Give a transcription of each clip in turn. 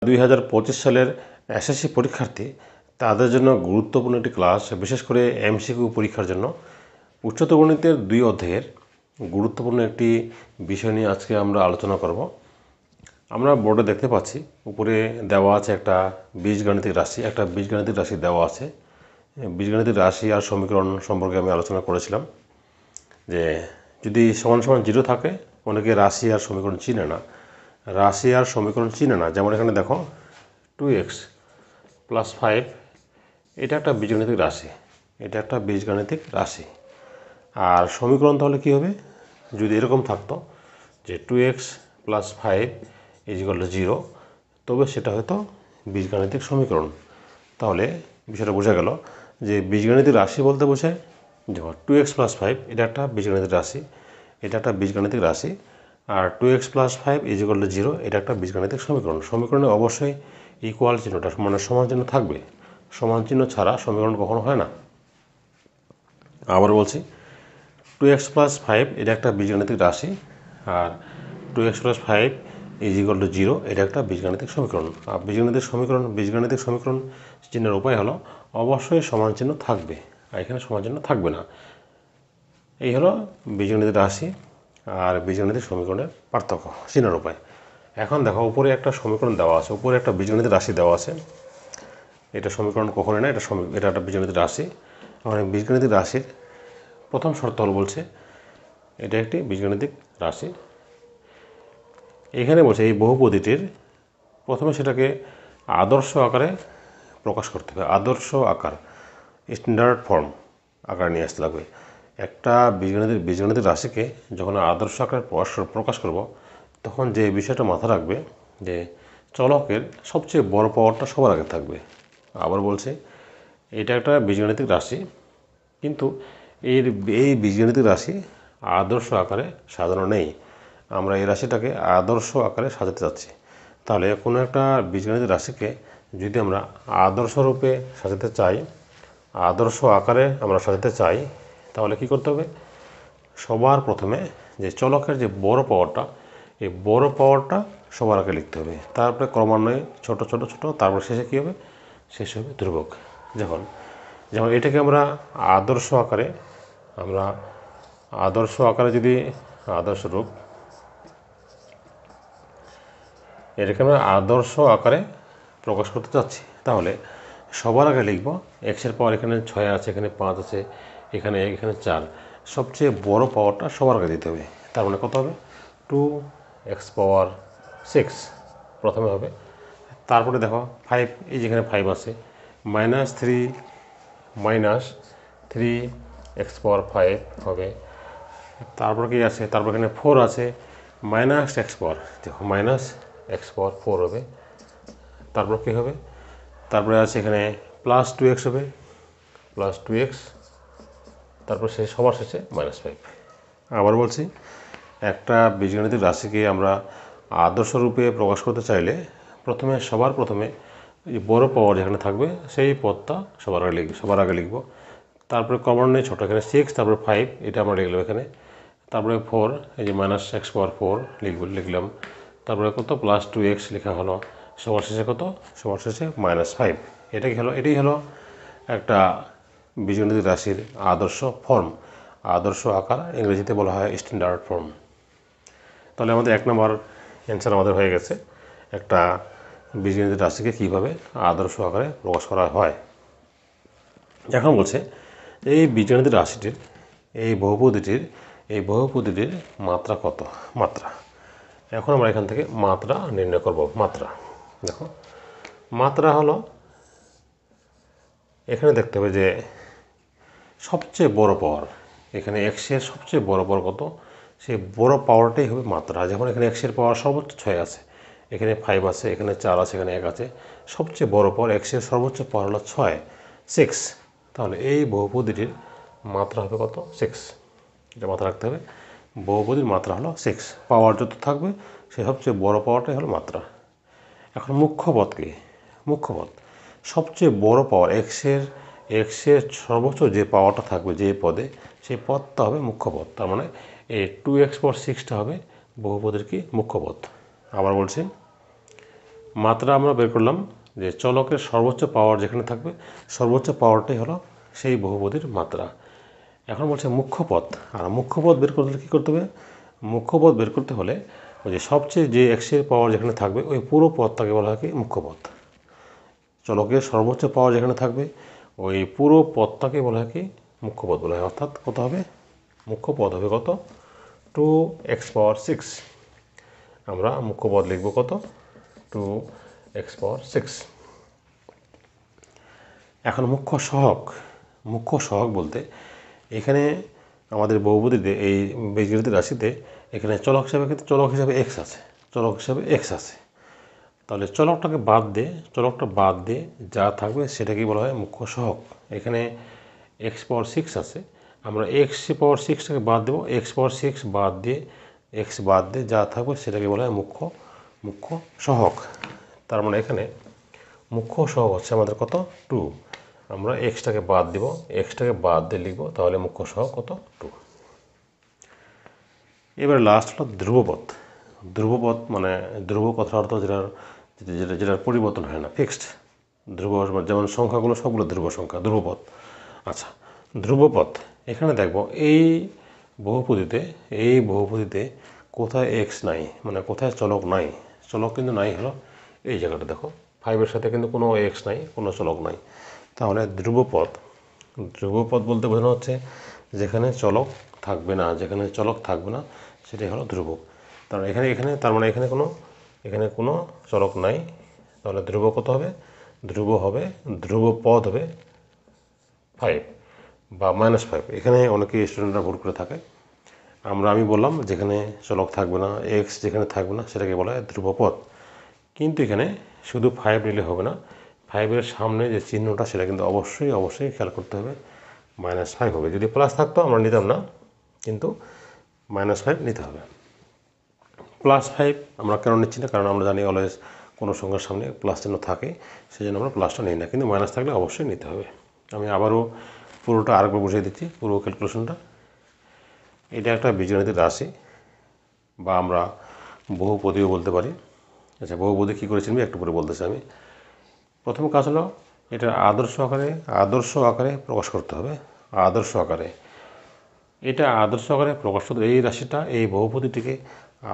2025 সালের এসএসসি পরীক্ষার্থী তাদের জন্য গুরুত্বপূর্ণ একটি ক্লাস, বিশেষ করে এমসিকিউ পরীক্ষার জন্য উচ্চতর গণিতের 2 অধ্যায়ের গুরুত্বপূর্ণ একটি বিষয় নিয়ে আজকে আমরা আলোচনা করব। আমরা বোর্ডে দেখতে পাচ্ছি উপরে দেওয়া আছে একটা বীজগাণিতিক রাশি দেওয়া আছে। বীজগাণিতিক রাশি আর সমীকরণ সম্পর্কে আমি আলোচনা করেছিলাম যে যদি সমান সমান 0 থাকে, অনেকে রাশি আর সমীকরণ চিনে না। যেমন এখানে দেখো 2x + 5, এটা একটা বীজগাণিতিক রাশি। আর সমীকরণ তাহলে কী হবে? যদি এরকম থাকতো যে 2x + 5 = 0, তবে সেটা হয়তো বীজগাণিতিক সমীকরণ। তাহলে বিষয়টা বোঝা গেল যে বীজগাণিতিক রাশি বলতে বোঝায় দেখো 2x + 5 এটা একটা বীজগাণিতিক রাশি, আর 2x + 5 = 0 এটা একটা বীজগাণিতিক সমীকরণ। সমীকরণে অবশ্যই ইকুয়াল চিহ্নটা মানে সমান চিহ্ন থাকবে। সমান চিহ্ন ছাড়া সমীকরণ কখনো হয় না। আবার বলছি, 2x + 5 এটা একটা বীজগাণিতিক রাশি, আর 2x + 5 = 0 এটা একটা বীজগাণিতিক সমীকরণ। আর বীজগাণিতিক সমীকরণ চিহ্নের উপায় হলো অবশ্যই সমান চিহ্ন থাকবে, আর এখানে সমান চিহ্ন থাকবে না। এই হলো বীজগাণিতিক রাশি আর বীজগাণিতিক সমীকরণের পার্থক্য, চিহ্নের উপায়। এখন দেখো উপরে একটা সমীকরণ দেওয়া আছে, উপরে একটা বীজগাণিতিক রাশি দেওয়া আছে। এটা সমীকরণ কখনোই না, এটা একটা বীজগাণিতিক রাশি। মানে বীজগাণিতিক রাশির প্রথম শর্ত হল বলছে এটা একটি বীজগাণিতিক রাশি। এখানে বলছে এই বহুপদীটির প্রথমে সেটাকে আদর্শ আকারে প্রকাশ করতে হবে। আদর্শ আকার, স্ট্যান্ডার্ড ফর্ম আকারে নিয়ে আসতে লাগবে। একটা বীজগাণিতিক রাশিকে যখন আদর্শ আকারে প্রকাশ করব, তখন যে বিষয়টা মাথা রাখবে যে চলকের সবচেয়ে বড় পাওয়ারটা সবার আগে থাকবে। আবার বলছে এটা একটা বীজগাণিতিক রাশি, কিন্তু এই বীজগাণিতিক রাশি আদর্শ আকারে সাজানো নেই। আমরা এই রাশিটাকে আদর্শ আকারে সাজাতে চাচ্ছি। তাহলে কোনো একটা বীজগাণিতিক রাশিকে যদি আমরা আদর্শ রূপে সাজাতে চাই, আদর্শ আকারে আমরা সাজাতে চাই, তাহলে কি করতে হবে? সবার প্রথমে যে চলকের যে বড় পাওয়ারটা, এই বড় পাওয়ারটা সবার আগে লিখতে হবে। তারপরে ক্রমান্বয়ে ছোট, তারপর শেষে কী হবে? শেষ হবে ধ্রুবক। যেমন এটাকে আমরা আদর্শ আকারে যদি আদর্শ রূপ, এটাকে আমরা আদর্শ আকারে প্রকাশ করতে চাচ্ছি, তাহলে সবার আগে লিখব এক্সের পাওয়ার এখানে 6 আছে, এখানে 5 আছে, এখানে 1, এখানে 4। সবচেয়ে বড় পাওয়ারটা সবার আগে দিতে হবে। তার মানে কত হবে? 2x⁻6 প্রথমে হবে। তারপরে দেখো 5, এই যেখানে 5 আছে, -3x⁻5 হবে। তারপর কি আছে? তারপর এখানে 4 আছে, -x⁻, দেখো -x⁻4 হবে। তারপর কী হবে? তারপরে আছে এখানে +2x হবে, +2x, তারপর সবার শেষে -5। আবার বলছি, একটা বীজগাণিতিক রাশিকে আমরা আদর্শ রূপে প্রকাশ করতে চাইলে সবার প্রথমে এই বড় পাওয়ার যেখানে থাকবে সেই পদটা সবার আগে লিখব। তারপরে ক্রমান্বয়ে ছোটো, এখানে 6, তারপরে 5, এটা আমরা লিখলাম এখানে। তারপরে 4, এই যে -x⁻4 লিখলাম। তারপরে কত? +2x লেখা হলো। সবার শেষে কত? সবার শেষে -5। এটাই হলো একটা বীজগাণিতিক রাশির আদর্শ ফর্ম, আদর্শ আকার, ইংরেজিতে বলা হয় স্ট্যান্ডার্ড ফর্ম। তাহলে আমাদের 1 নম্বর অ্যান্সার আমাদের হয়ে গেছে, একটা বীজগাণিতিক রাশিকে কীভাবে আদর্শ আকারে প্রকাশ করা হয়। এখন বলছে এই বীজগাণিতিক রাশিটির, এই বহুপদীটির মাত্রা কত? এখন আমরা এখান থেকে মাত্রা নির্ণয় করব। দেখো মাত্রা হলো, এখানে দেখতে হবে যে সবচেয়ে বড় পাওয়ার, এখানে এক্সের সবচেয়ে বড় পাওয়ার কত, সেই বড় পাওয়ারটাই হবে মাত্রা। যেমন এখানে এক্সের পাওয়ার সর্বোচ্চ 6 আছে, এখানে 5 আছে, এখানে 4 আছে, এখানে 1 আছে। সবচেয়ে বড় পাওয়ার, এক্সের সর্বোচ্চ পাওয়ার হলো 6। তাহলে এই বহুপদীটির মাত্রা হবে কত? 6। এটা মাথা রাখতে হবে, বহুপদীর মাত্রা হলো 6। পাওয়ার যত থাকবে সেই সবচেয়ে বড় পাওয়ারটাই হলো মাত্রা। এখন মুখ্য পদ কি? সবচেয়ে বড় পাওয়ার, এক্সের সর্বোচ্চ যে পাওয়ারটা থাকবে যে পদে, সেই পদটা হবে মুখ্য পদ। তার মানে এই 2x⁻6টা হবে বহুপদের কি? মুখ্য পদ। আবার বলছি মাত্রা আমরা বের করলাম যে চলকের সর্বোচ্চ পাওয়ার যেখানে থাকবে সর্বোচ্চ পাওয়ারটাই হলো সেই বহুপদীর মাত্রা। এখন বলছে মুখ্য পদ, আর মুখ্য পদ বের করতে হলে কী করতে হবে? মুখ্য পদ বের করতে হলে ওই যে সবচেয়ে যে এক্সের পাওয়ার যেখানে থাকবে ওই পুরো পদটাকে বলা হয় কি মুখ্য পদ। চলকের সর্বোচ্চ পাওয়ার যেখানে থাকবে ওই পুরো পদটাকে বলা হয় কি মুখ্য পদ বলা হয়। অর্থাৎ কত হবে? মুখ্য পদ হবে কত? 2x⁶। আমরা মুখ্য পদ লিখব কত? 2x⁶। এখন মুখ্য সহগ বলতে এখানে আমাদের বহুপদীতে এই বীজগণিত রাশিতে এখানে চলক হিসাবে এক্স আছে। তাহলে চলকটা বাদ দিয়ে যা থাকবে সেটাকে বলা হয় মুখ্য সহগ। এখানে x⁶ আছে, আমরা x⁶টাকে বাদ দেবো, x⁶ বাদ দিয়ে যা থাকবে সেটাকে বলা হয় মুখ্য সহগ। তার মানে এখানে মুখ্য সহগ হচ্ছে আমাদের কত? 2। আমরা এক্সটাকে বাদ দিয়ে লিখব, তাহলে মুখ্য সহগ কত? 2। এবার লাস্ট হলো ধ্রুবপদ মানে ধ্রুব কথার অর্থ যেটার পরিবর্তন হয় না, ফিক্সড ধ্রুব, যেমন সংখ্যাগুলো সবগুলো ধ্রুবপদ। আচ্ছা, ধ্রুবপদ এখানে দেখব এই বহুপদীতে কোথায় এক্স নাই, মানে কোথায় চলক নাই। চলক কিন্তু নাই হলো এই জায়গাটা, দেখো 5-এর সাথে কিন্তু কোনো এক্স নাই, কোনো চলক নাই। তাহলে ধ্রুবপদ বলতে বোঝানো হচ্ছে যেখানে চলক থাকবে না সেটাই হলো ধ্রুব। তার মানে এখানে কোনো চলক নাই। তাহলে ধ্রুব কত হবে? ধ্রুবপদ হবে 5 বা -5। এখানে অনেকে স্টুডেন্টরা ভুল করে থাকে। আমি বললাম যেখানে চলক থাকবে না, এক্স যেখানে থাকবে না সেটাকে বলা হয় ধ্রুবপদ। কিন্তু এখানে শুধু 5 নিলে হবে না, 5-এর সামনে যে চিহ্নটা সেটা কিন্তু অবশ্যই খেয়াল করতে হবে, -5 হবে। যদি প্লাস থাকতো আমরা নিতাম না, কিন্তু -5 নিতে হবে। +5 আমরা কেন নিচ্ছি না? কারণ আমরা জানি অলওয়েজ কোনো সংখ্যার সামনে প্লাস চিহ্ন থাকে, সেই জন্য আমরা প্লাসটা নিই না, কিন্তু মাইনাস থাকলে অবশ্যই নিতে হবে। আমি আবারও পুরোটা আরেকবার বুঝিয়ে দিচ্ছি, পুরো ক্যালকুলেশনটা। এটা একটা বীজগণিতের রাশি, বা আমরা বহুপদীও বলতে পারি। আচ্ছা, বহুপদী কী করেছি আমি একটু পরে বলতেছি। আমি প্রথম কাজ হলো এটা আদর্শ আকারে প্রকাশ করতে হবে। আদর্শ আকারে প্রকাশ করতে, এই রাশিটা, এই বহুপদীটিকে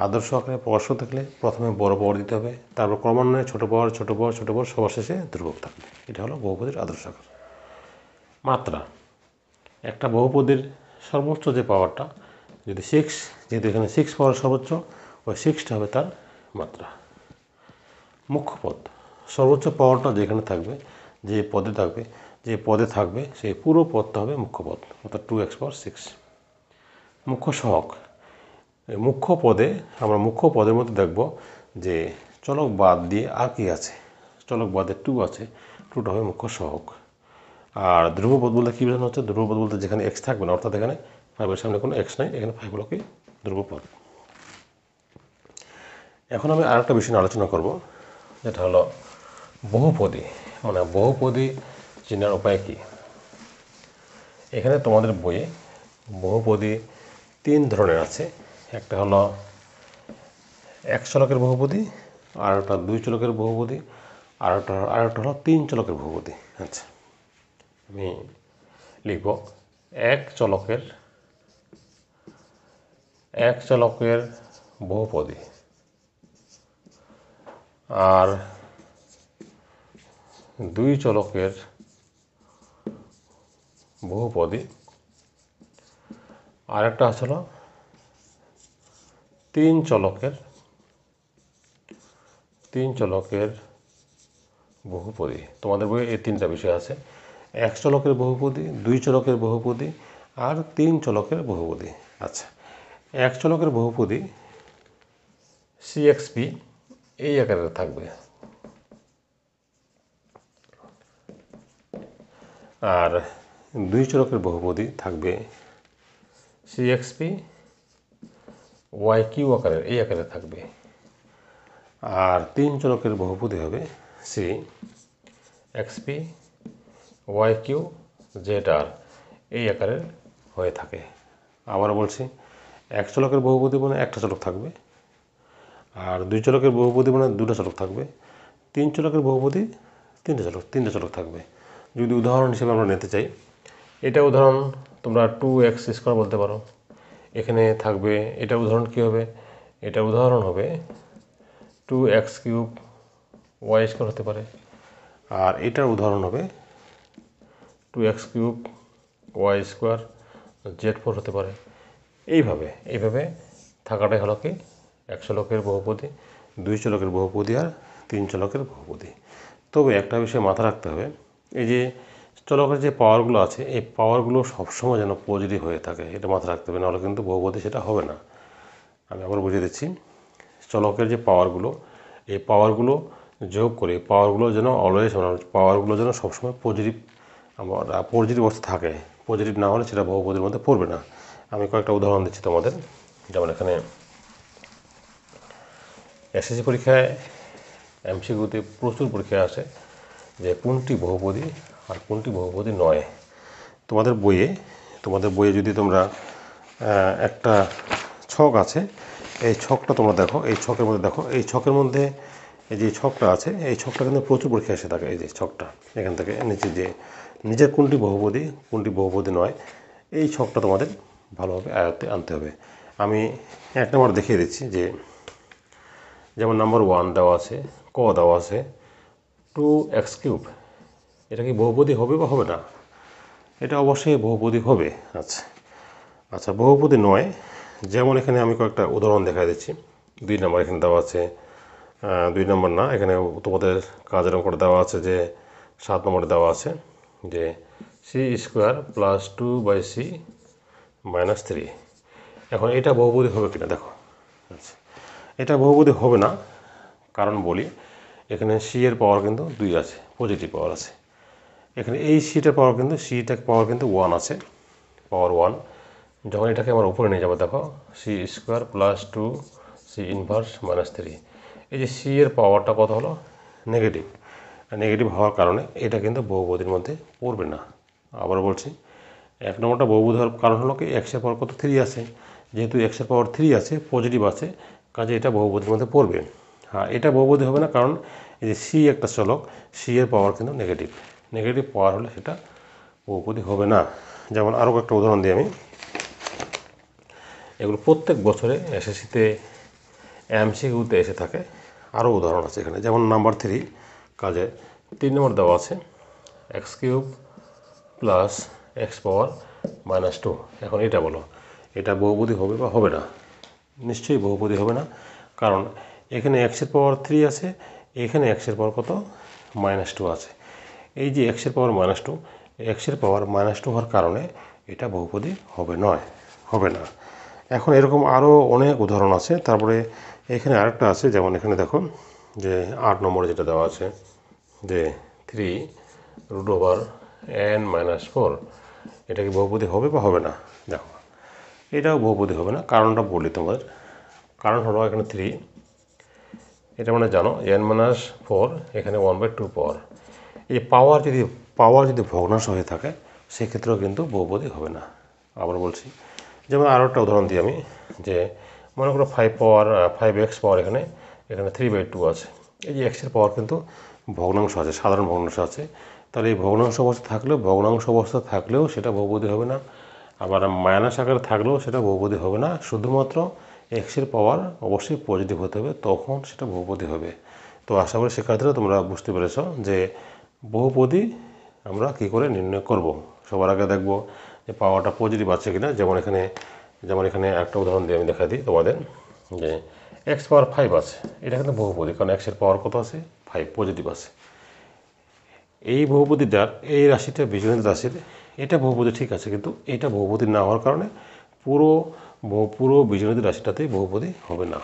আদর্শ আকারে প্রকাশ করতে গেলে প্রথমে বড় পাওয়ার দিতে হবে, তারপর ক্রমান্বয়ে ছোটো পাওয়ার সবার শেষে ধ্রুবক থাকবে। এটা হলো বহুপদীর আদর্শ আকার। মাত্রা, একটা বহুপদীর সর্বোচ্চ যে পাওয়ারটা, যদি 6, যেহেতু এখানে 6 পাওয়ার সর্বোচ্চ, ওই 6টা হবে তার মাত্রা। মুখ্য পদ, সর্বোচ্চ পাওয়ারটা যেখানে থাকবে, যে পদে থাকবে সেই পুরো পদটা হবে মুখ্য পদ, অর্থাৎ 2x⁶। মুখ্য সহগ, আমরা মুখ্য পদের মধ্যে দেখব যে চলক বাদ দিয়ে আর কি আছে, চলক বাদে 2 আছে, 2টা হবে মুখ্য সহগ। আর ধ্রুবপদ বলতে কী বোঝানো হচ্ছে? ধ্রুবপদ বলতে যেখানে এক্স থাকবে না, অর্থাৎ এখানে 5-এর সামনে কোনো এক্স নাই, এখানে 5 হলো কি ধ্রুবপদ। এখন আমি আরেকটা বিষয় নিয়ে আলোচনা করব, যেটা হলো বহুপদী, মানে বহুপদী চেনার উপায় কী। এখানে তোমাদের বইয়ে বহুপদী 3 ধরনের আছে। একটা হলো এক চলকের বহুপদী, আর একটা 2 চলকের বহুপদী, আর একটা হলো 3 চলকের বহুপদী। আচ্ছা, আমি লিখব এক চলকের বহুপদী আর 2 চলকের বহুপদী, আর একটা হলো 3 চলকের বহুপদী। তোমাদের বইয়ে এই 3টা বিষয় আছে, এক চলকের বহুপদী, 2 চলকের বহুপদী আর 3 চলকের বহুপদী। আচ্ছা, এক চলকের বহুপদী CXP এই আকারে থাকবে, আর 2 চলকের বহুপদী থাকবে CXP YQ আকারের, এই আকারে থাকবে। আর 3 চলকের বহুপদী হবে CXP YQ ZR, এই আকারের হয়ে থাকে। আবার বলছি, এক চলকের বহুপদী মানে একটা চলক থাকবে, আর 2 চলকের বহুপদী মানে 2টা চলক থাকবে, তিন চলকের বহুপদী তিনটা চলক থাকবে। যদি উদাহরণ হিসেবে আমরা নিতে চাই, এটা উদাহরণ তোমরা 2x² বলতে পারো। এখানে থাকবে, এটা উদাহরণ কী হবে, এটা উদাহরণ হবে 2x³ y² হতে পারে, আর এটার উদাহরণ হবে 2x³ y² z4 হতে পারে। এইভাবে থাকাটাই হলো কি এক চলকের বহুপদী, দুই চলকের বহুপদী আর তিন চলকের বহুপদী। তবে একটা বিষয় মাথা রাখতে হবে, এই যে চলকের যে পাওয়ারগুলো আছে, এই পাওয়ারগুলো সবসময় যেন পজিটিভ হয়ে থাকে, এটা মাথায় রাখতে হবে, নাহলে কিন্তু বহুপদী সেটা হবে না। আমি আবার বুঝিয়ে দিচ্ছি, চলকের যে পাওয়ারগুলো, এই পাওয়ারগুলো যোগ করে পাওয়ারগুলো যেন অলওয়েজ, পাওয়ারগুলো যেন সবসময় পজিটিভ অবস্থা থাকে। পজিটিভ না হলে সেটা বহুপদীর মধ্যে পড়বে না। আমি কয়েকটা উদাহরণ দিচ্ছি তোমাদের। যেমন এখানে এসএসসি পরীক্ষায় এমসিকিউতে প্রচুর পরীক্ষায় আসে যে কোনটি বহুপদী আর কোনটি বহুপদী নয়। তোমাদের বইয়ে যদি তোমরা একটা ছক আছে, এই ছকটা তোমরা দেখো, এই ছকের মধ্যে দেখো, এই ছকের মধ্যে এই যে ছকটা আছে, এই ছকটা কিন্তু প্রচুর পরীক্ষা এসে থাকে। এই যে ছকটা, এখান থেকে নিচে যে নিজের কোনটি বহুপদী নয়, এই ছকটা তোমাদের ভালোভাবে আয়ত্তে আনতে হবে। আমি এক নম্বর দেখিয়ে দিচ্ছি, যে যেমন নাম্বার 1 দেওয়া আছে, ক দেওয়া আছে 2x³, এটা কি বহুপদী হবে বা হবে না? এটা অবশ্যই বহুপদী হবে। আচ্ছা, বহুপদী নয়, যেমন এখানে আমি কয়েকটা উদাহরণ দেখা দিচ্ছি। 2 নম্বর এখানে দেওয়া আছে, 2 নম্বর না, এখানে তোমাদের কাজের অঙ্কটা দেওয়া আছে যে 7 নম্বরে দেওয়া আছে যে c² + 2/c - 3। এখন এটা বহুপদী হবে কিনা দেখো। আচ্ছা, এটা বহুপদী হবে না, কারণ বলি, এখানে c এর পাওয়ার কিন্তু 2 আছে, পজিটিভ পাওয়ার আছে। এখানে এই সিটার পাওয়ার কিন্তু 1 আছে, পাওয়ার 1। যখন এটাকে আমরা উপরে নিয়ে যাবো, দেখো c² + 2c - 3, এই যে c এর পাওয়ারটা কত হলো, নেগেটিভ হওয়ার কারণে এটা কিন্তু বহুপদীর মধ্যে পড়বে না। আবার বলছি, এক নম্বরটা বহুপদী হওয়ার কারণ হলো কি, x এর পাওয়ার কত 3 আছে, যেহেতু x এর পাওয়ার 3 আছে, পজিটিভ আছে, কাজে এটা বহুপদীর মধ্যে পড়বে। হ্যাঁ, এটা বহুপদী হবে না, কারণ এই যে c একটা চলক, c এর পাওয়ার কিন্তু নেগেটিভ পাওয়ার হলে সেটা বহুপদী হবে না। যেমন আরও একটা উদাহরণ দিই আমি, এগুলো প্রত্যেক বছরে এসএসসিতে এমসিকিউতে এসে থাকে। আরও উদাহরণ আছে এখানে, যেমন নাম্বার 3 কাজে 3 নম্বর দেওয়া আছে x³ + x⁻² - 2। এখন এটা বলো, এটা বহুপদী হবে বা হবে না? নিশ্চয়ই বহুপদী হবে না, কারণ এখানে x এর পাওয়ার 3 আছে, এখানে x এর পাওয়ার কত, -2 আছে। এই যে x এর পাওয়ার -2, x এর পাওয়ার -2 হওয়ার কারণে এটা বহুপদী হবে না। এখন এরকম আরও অনেক উদাহরণ আছে। তারপরে এখানে আরেকটা আছে, যেমন এখানে দেখো যে 8 নম্বরে যেটা দেওয়া আছে যে 3√n - 4, এটা কি বহুপদী হবে বা হবে না? দেখো, এটাও বহুপদী হবে না। কারণটা বলি তোমাদের, কারণ হলো এখানে 3, এটা মানে জানো n - 4, এখানে 1/2 পাওয়ার। এই পাওয়ার যদি ভগ্নাংশ হয়ে থাকে, সেক্ষেত্রেও কিন্তু বহুপদী হবে না। আবার বলছি, যেমন আরও একটা উদাহরণ দিই আমি, যে মনে করো 5x পাওয়ার এখানে 3/2 আছে। এই যে x এর পাওয়ার কিন্তু ভগ্নাংশ আছে, সাধারণ ভগ্নাংশ আছে, তাহলে এই ভগ্নাংশ অবস্থা থাকলেও সেটা বহুপদী হবে না। আবার মাইনাস আকারে থাকলেও সেটা বহুপদী হবে না। শুধুমাত্র x এর পাওয়ার অবশ্যই পজিটিভ হতে হবে, তখন সেটা বহুপদী হবে। তো আশা করি শিক্ষার্থীরা তোমরা বুঝতে পেরেছ যে বহুপদী আমরা কী করে নির্ণয় করব। সবার আগে দেখব যে পাওয়ারটা পজিটিভ আছে কিনা। যেমন এখানে একটা উদাহরণ দিয়ে আমি দেখা দিই তোমাদের, যে x⁻5 আছে, এটা কিন্তু বহুপদী, কারণ x এর পাওয়ার কত আছে, 5, পজিটিভ আছে। এই বহুপদীটার, এই রাশিটা বীজগণিত রাশির, এটা বহুপদী ঠিক আছে, কিন্তু এটা বহুপদী না হওয়ার কারণে পুরো বীজগণিত রাশিটাতেই বহুপদী হবে না।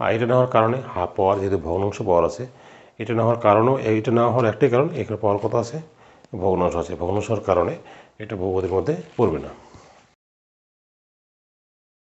আর এটা না হওয়ার কারণে পাওয়ার, যেহেতু ভগ্নাংশ পাওয়ার আছে, এটা না হওয়ার একটাই কারণ, এখানে পাওয়ার কত আছে, ভগ্নাংশ আছে। ভগ্নাংশের কারণে এটা বহুপদীর মধ্যে পড়বে না।